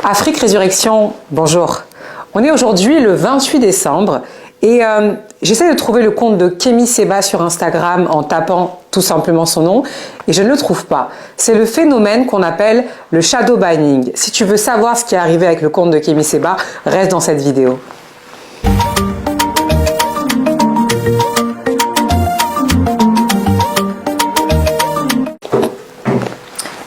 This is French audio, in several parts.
Afrique Résurrection, bonjour. On est aujourd'hui le 28 décembre et j'essaie de trouver le compte de Kémy Séba sur Instagram en tapant tout simplement son nom et je ne le trouve pas. C'est le phénomène qu'on appelle le shadow banning. Si tu veux savoir ce qui est arrivé avec le compte de Kémy Séba, reste dans cette vidéo.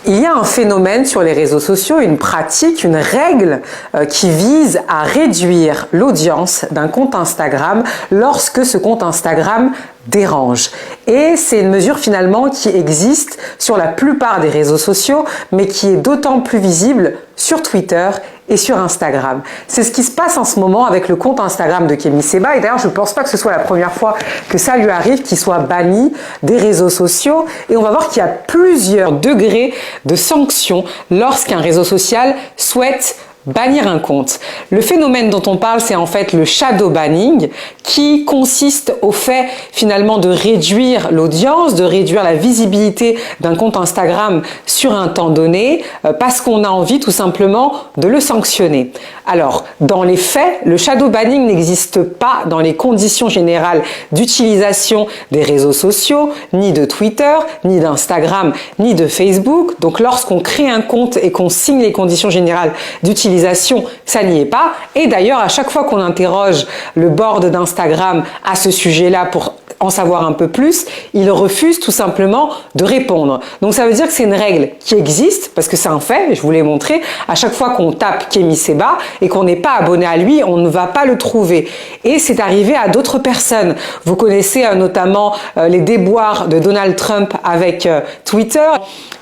Il y a un phénomène sur les réseaux sociaux, une pratique, une règle qui vise à réduire l'audience d'un compte Instagram lorsque ce compte Instagram dérange. Et c'est une mesure finalement qui existe sur la plupart des réseaux sociaux, mais qui est d'autant plus visible sur Twitter et sur Instagram. C'est ce qui se passe en ce moment avec le compte Instagram de Kémy Séba. Et d'ailleurs, je ne pense pas que ce soit la première fois que ça lui arrive, qu'il soit banni des réseaux sociaux. Et on va voir qu'il y a plusieurs degrés de sanctions lorsqu'un réseau social souhaite bannir un compte. Le phénomène dont on parle, c'est en fait le shadow banning qui consiste au fait finalement de réduire l'audience, de réduire la visibilité d'un compte Instagram sur un temps donné parce qu'on a envie tout simplement de le sanctionner. Alors, dans les faits, le shadow banning n'existe pas dans les conditions générales d'utilisation des réseaux sociaux, ni de Twitter, ni d'Instagram, ni de Facebook. Donc, lorsqu'on crée un compte et qu'on signe les conditions générales d'utilisation, ça n'y est pas. Et d'ailleurs, à chaque fois qu'on interroge le board d'Instagram à ce sujet-là pour en savoir un peu plus, il refuse tout simplement de répondre. Donc ça veut dire que c'est une règle qui existe, parce que c'est un fait, je vous l'ai montré, à chaque fois qu'on tape Kémy Séba et qu'on n'est pas abonné à lui, on ne va pas le trouver. Et c'est arrivé à d'autres personnes. Vous connaissez notamment les déboires de Donald Trump avec Twitter,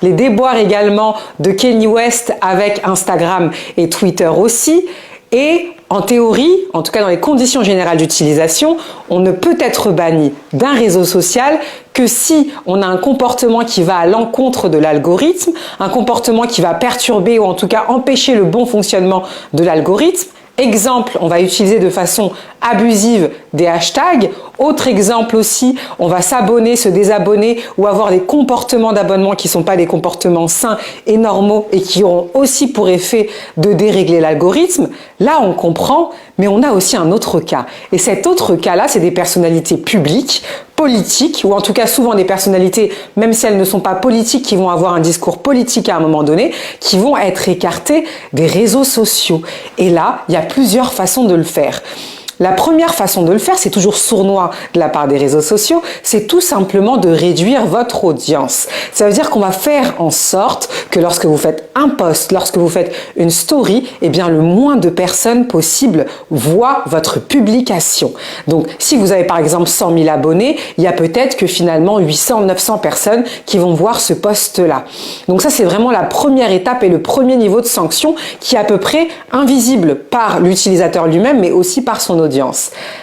les déboires également de Kanye West avec Instagram et Twitter aussi. Et en théorie, en tout cas dans les conditions générales d'utilisation, on ne peut être banni d'un réseau social que si on a un comportement qui va à l'encontre de l'algorithme, un comportement qui va perturber ou en tout cas empêcher le bon fonctionnement de l'algorithme. Exemple, on va utiliser de façon abusive des hashtags. Autre exemple aussi, on va s'abonner, se désabonner ou avoir des comportements d'abonnement qui ne sont pas des comportements sains et normaux et qui auront aussi pour effet de dérégler l'algorithme. Là, on comprend, mais on a aussi un autre cas. Et cet autre cas-là, c'est des personnalités publiques, politiques, ou en tout cas souvent des personnalités, même si elles ne sont pas politiques, qui vont avoir un discours politique à un moment donné, qui vont être écartées des réseaux sociaux. Et là, il y a plusieurs façons de le faire. La première façon de le faire, c'est toujours sournois de la part des réseaux sociaux, c'est tout simplement de réduire votre audience. Ça veut dire qu'on va faire en sorte que lorsque vous faites un post, lorsque vous faites une story, eh bien le moins de personnes possible voient votre publication. Donc si vous avez par exemple 100 000 abonnés, il y a peut-être que finalement 800, 900 personnes qui vont voir ce post-là. Donc ça c'est vraiment la première étape et le premier niveau de sanction qui est à peu près invisible par l'utilisateur lui-même mais aussi par son audience.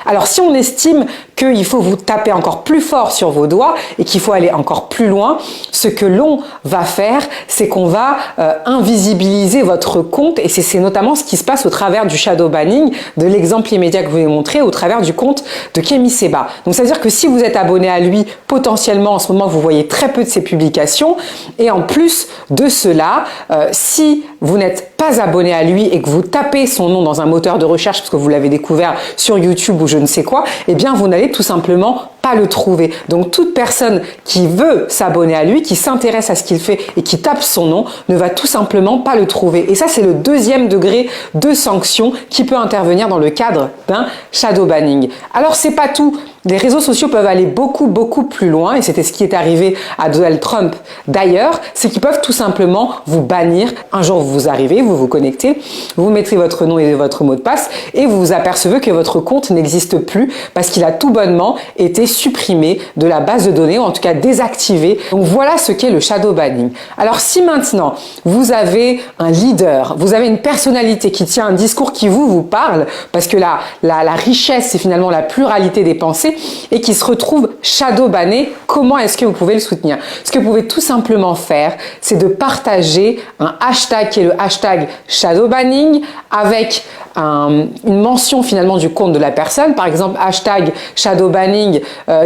Alors si on estime qu'il faut vous taper encore plus fort sur vos doigts et qu'il faut aller encore plus loin, ce que l'on va faire, c'est qu'on va invisibiliser votre compte et c'est notamment ce qui se passe au travers du shadow banning, de l'exemple immédiat que je vous ai montré, au travers du compte de Kémy Séba. Donc ça veut dire que si vous êtes abonné à lui, potentiellement en ce moment vous voyez très peu de ses publications et en plus de cela, si vous n'êtes pas abonné à lui et que vous tapez son nom dans un moteur de recherche parce que vous l'avez découvert sur YouTube ou je ne sais quoi, eh bien vous n'allez tout simplement pas le trouver. Donc toute personne qui veut s'abonner à lui, qui s'intéresse à ce qu'il fait et qui tape son nom, ne va tout simplement pas le trouver. Et ça c'est le deuxième degré de sanction qui peut intervenir dans le cadre d'un shadow banning. Alors c'est pas tout. Les réseaux sociaux peuvent aller beaucoup plus loin et c'était ce qui est arrivé à Donald Trump d'ailleurs, c'est qu'ils peuvent tout simplement vous bannir. Un jour vous arrivez, vous vous connectez, vous mettez votre nom et votre mot de passe et vous vous apercevez que votre compte n'existe plus parce qu'il a tout bonnement été supprimé de la base de données ou en tout cas désactivé. Donc voilà ce qu'est le shadow banning. Alors si maintenant vous avez un leader, vous avez une personnalité qui tient un discours qui vous parle parce que la richesse c'est finalement la pluralité des pensées et qui se retrouve shadow banné, comment est-ce que vous pouvez le soutenir? Ce que vous pouvez tout simplement faire, c'est de partager un hashtag qui est le hashtag shadow banning avec une mention finalement du compte de la personne, par exemple hashtag shadow banning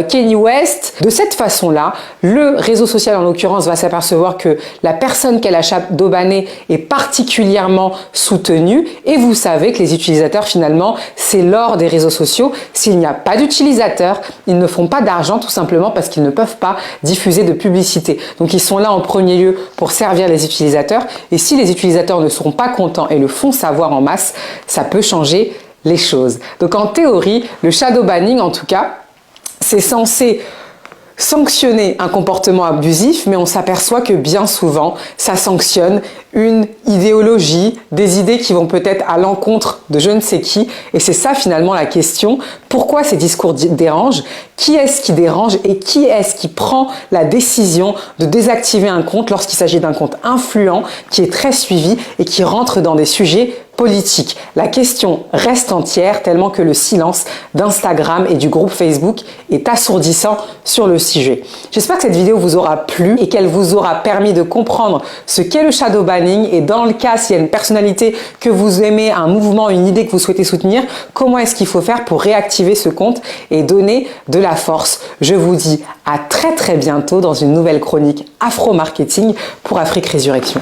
Kanye West. De cette façon-là, le réseau social en l'occurrence va s'apercevoir que la personne qu'elle a shadow banné est particulièrement soutenue et vous savez que les utilisateurs finalement c'est l'or des réseaux sociaux. S'il n'y a pas d'utilisateurs, ils ne font pas d'argent tout simplement parce qu'ils ne peuvent pas diffuser de publicité. Donc ils sont là en premier lieu pour servir les utilisateurs et si les utilisateurs ne seront pas contents et le font savoir en masse, ça peut changer les choses. Donc en théorie, le shadow banning en tout cas, c'est censé sanctionner un comportement abusif, mais on s'aperçoit que bien souvent, ça sanctionne une idéologie, des idées qui vont peut-être à l'encontre de je ne sais qui. Et c'est ça finalement la question. Pourquoi ces discours dérangent? Qui est-ce qui dérange et qui est-ce qui prend la décision de désactiver un compte lorsqu'il s'agit d'un compte influent qui est très suivi et qui rentre dans des sujets politiques? La question reste entière tellement que le silence d'Instagram et du groupe Facebook est assourdissant sur le sujet. J'espère que cette vidéo vous aura plu et qu'elle vous aura permis de comprendre ce qu'est le shadow banning et dans le cas s'il y a une personnalité que vous aimez, un mouvement, une idée que vous souhaitez soutenir, comment est-ce qu'il faut faire pour réactiver ce compte et donner de la force. Je vous dis à très bientôt dans une nouvelle chronique Afro Marketing pour Afrique Résurrection.